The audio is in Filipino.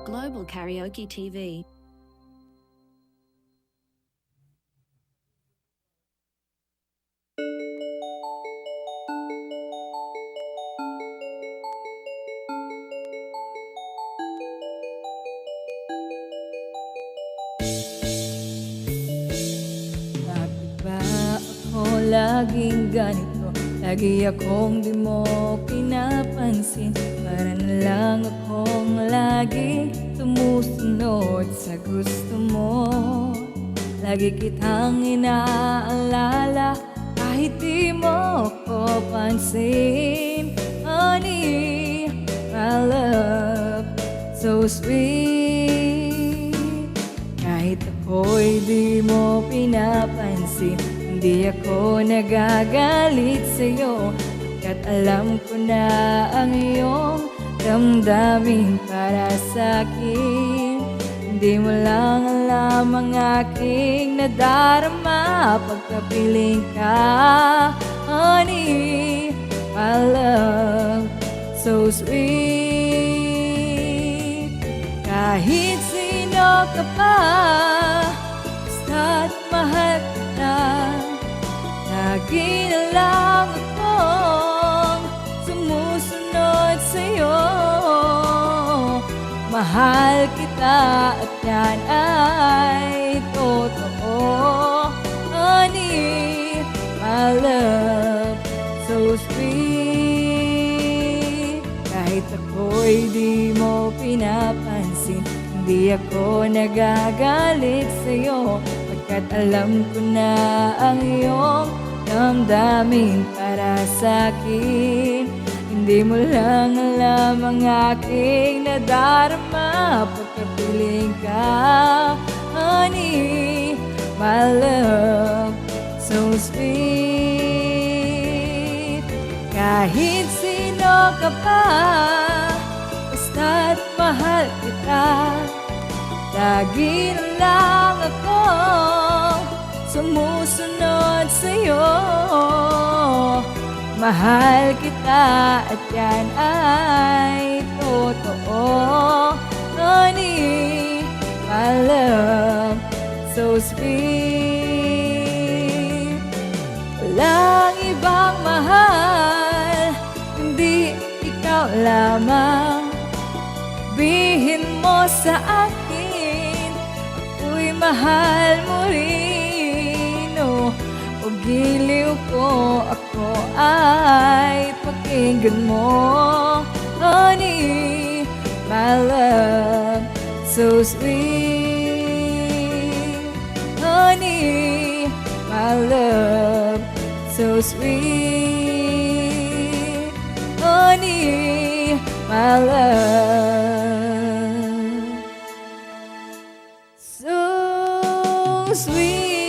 Global Karaoke TV. Bakit ba ako laging ganito? Lagi akong di mo pinapansin. Para na lang akong lagi sumusunod sa gusto mo. Lagi kitang inaalala kahit di mo ko pansin. Honey, my love, so sweet. Kahit ako'y di mo pinapansin, hindi ako nagagalit sa'yo, pagkat alam ko na ang iyong damdamin para sa'kin. Hindi mo lang alam ang aking nadarama pagkapiling ka. Honey, my love, so sweet. Kahit sino ka pa, basta't mahal kita. Lagi na lang akong sumusunod sa'yo. Mahal kita at yan ay totoo. Honey, my love, so sweet. Kahit ako'y di mo pinapansin, hindi ako nagagalit sa'yo, pagkat alam ko na ang iyong damdamin para sa'kin. Hindi mo lang alam ang aking nadarama pagkapiling ka. Honey, my love, so sweet. Kahit sino ka pa, basta't mahal kita. Lagi na lang akong sumusunod sa'yo. Mahal kita at yan ay totoo. Honey, my love, so sweet. Walang ibang mahal, kundi ikaw lamang. Sabihin mo sa akin, ako'y mahal mo rin. O giliw ko, ako ay pakinggan mo. Honey, my love, so sweet. Honey, my love, so sweet. Honey, my love, so sweet.